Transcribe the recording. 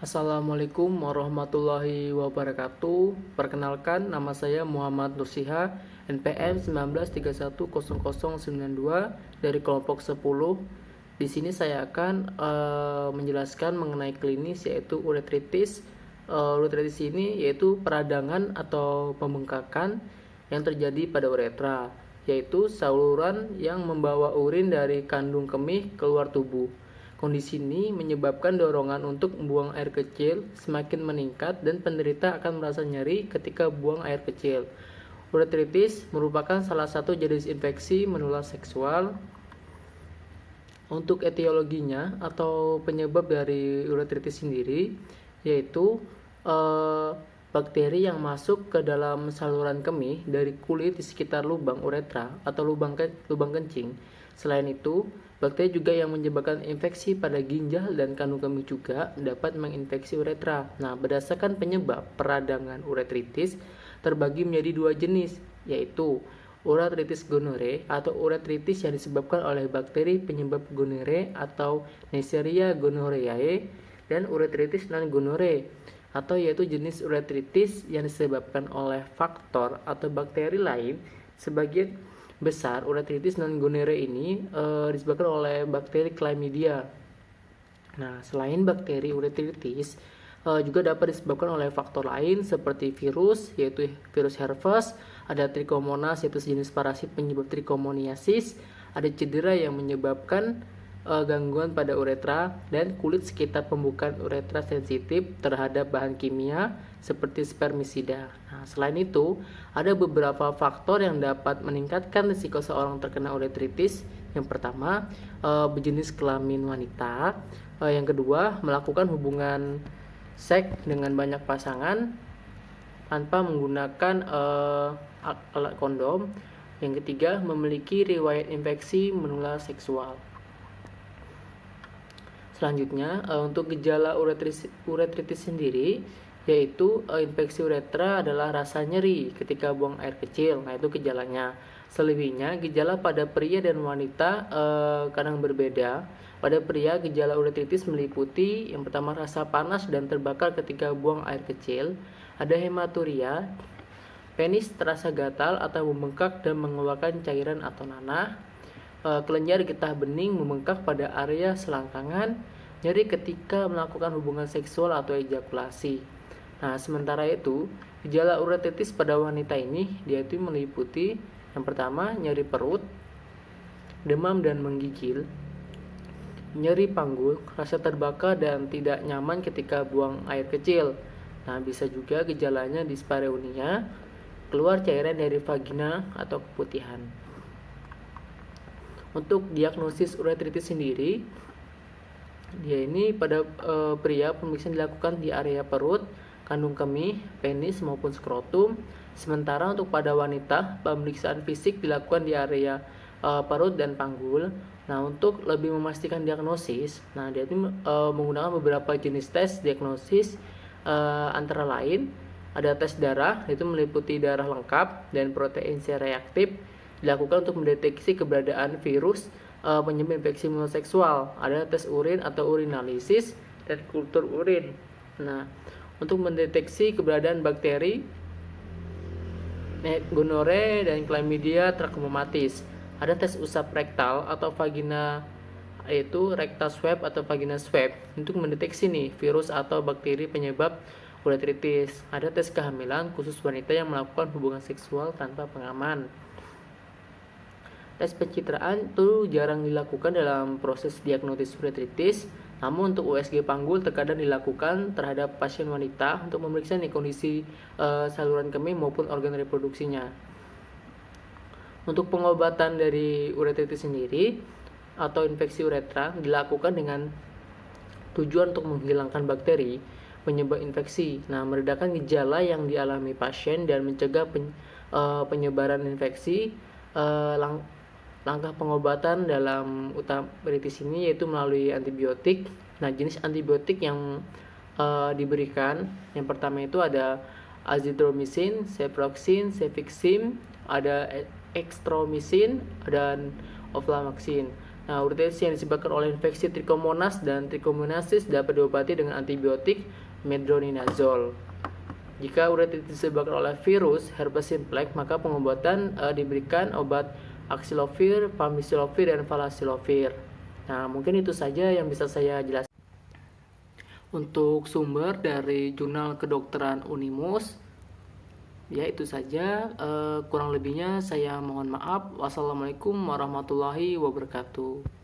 Assalamualaikum warahmatullahi wabarakatuh. Perkenalkan, nama saya Muhammad Nursiha, NPM 19310092 dari kelompok 10. Di sini saya akan menjelaskan mengenai klinis yaitu uretritis. Uretritis ini yaitu peradangan atau pembengkakan yang terjadi pada uretra, yaitu saluran yang membawa urin dari kandung kemih keluar tubuh. Kondisi ini menyebabkan dorongan untuk buang air kecil semakin meningkat dan penderita akan merasa nyeri ketika buang air kecil. Uretritis merupakan salah satu jenis infeksi menular seksual. Untuk etiologinya atau penyebab dari uretritis sendiri yaitu bakteri yang masuk ke dalam saluran kemih dari kulit di sekitar lubang uretra atau lubang kencing. Selain itu, bakteri juga yang menyebabkan infeksi pada ginjal dan kandung kemih juga dapat menginfeksi uretra. Nah, berdasarkan penyebab peradangan uretritis terbagi menjadi dua jenis, yaitu uretritis gonorrhoeae atau uretritis yang disebabkan oleh bakteri penyebab gonorrhoeae atau Neisseria gonorrhoeae, dan uretritis non-gonorrhoeae atau yaitu jenis uretritis yang disebabkan oleh faktor atau bakteri lain. Sebagian besar uretritis non-gonorrhoeae ini disebabkan oleh bakteri Chlamydia. Nah, selain bakteri uretritis juga dapat disebabkan oleh faktor lain seperti virus, yaitu virus herpes, ada trichomonas yaitu sejenis parasit penyebab trichomoniasis, ada cedera yang menyebabkan gangguan pada uretra, dan kulit sekitar pembukaan uretra sensitif terhadap bahan kimia seperti spermisida. Nah, selain itu, ada beberapa faktor yang dapat meningkatkan risiko seorang terkena uretritis. Yang pertama, berjenis kelamin wanita. Yang kedua, melakukan hubungan seks dengan banyak pasangan tanpa menggunakan alat kondom. Yang ketiga, memiliki riwayat infeksi menular seksual. Selanjutnya, untuk gejala uretritis sendiri, yaitu infeksi uretra adalah rasa nyeri ketika buang air kecil. Nah, itu gejalanya. Selebihnya, gejala pada pria dan wanita kadang berbeda. Pada pria, gejala uretritis meliputi yang pertama rasa panas dan terbakar ketika buang air kecil, ada hematuria, penis terasa gatal atau membengkak dan mengeluarkan cairan atau nanah, kelenjar getah bening membengkak pada area selangkangan, nyeri ketika melakukan hubungan seksual atau ejakulasi. Nah, sementara itu, gejala uretritis pada wanita ini yaitu meliputi yang pertama nyeri perut, demam dan menggigil, nyeri panggul, rasa terbakar dan tidak nyaman ketika buang air kecil. Nah, bisa juga gejalanya dispareunia, keluar cairan dari vagina atau keputihan. Untuk diagnosis uretritis sendiri, dia ini pada pria pemeriksaan dilakukan di area perut, kandung kemih, penis maupun skrotum. Sementara untuk pada wanita, pemeriksaan fisik dilakukan di area perut dan panggul. Nah, untuk lebih memastikan diagnosis, nah dia ini menggunakan beberapa jenis tes diagnosis, antara lain ada tes darah, itu meliputi darah lengkap dan protein C reaktif, dilakukan untuk mendeteksi keberadaan virus penyebab infeksi menular seksual. Ada tes urin atau urinalisis dan kultur urin. Nah, untuk mendeteksi keberadaan bakteri gonorrhoeae dan Chlamydia trachomatis. Ada tes usap rektal atau vagina, yaitu rectal swab atau vagina swab, untuk mendeteksi nih virus atau bakteri penyebab uretritis. Ada tes kehamilan khusus wanita yang melakukan hubungan seksual tanpa pengaman. Tes pencitraan itu jarang dilakukan dalam proses diagnosis uretritis, namun untuk USG panggul terkadang dilakukan terhadap pasien wanita untuk memeriksa kondisi saluran kemih maupun organ reproduksinya. Untuk pengobatan dari uretritis sendiri atau infeksi uretra dilakukan dengan tujuan untuk menghilangkan bakteri penyebab infeksi. Nah, meredakan gejala yang dialami pasien dan mencegah penyebaran infeksi. Langkah pengobatan dalam uretritis ini yaitu melalui antibiotik. Nah, jenis antibiotik yang diberikan yang pertama itu ada azithromycin, ceftriaxone, cefixime, ada extromycin, dan oflamaxin. Nah, uritritis yang disebabkan oleh infeksi Trichomonas dan Trichomoniasis dapat diobati dengan antibiotik metronidazole. Jika uritritis disebabkan oleh virus herpes simplex, maka pengobatan diberikan obat axilovir, famciclovir, dan valacilovir. Nah, mungkin itu saja yang bisa saya jelaskan. Untuk sumber dari Jurnal Kedokteran Unimus, ya itu saja. Kurang lebihnya saya mohon maaf. Wassalamualaikum warahmatullahi wabarakatuh.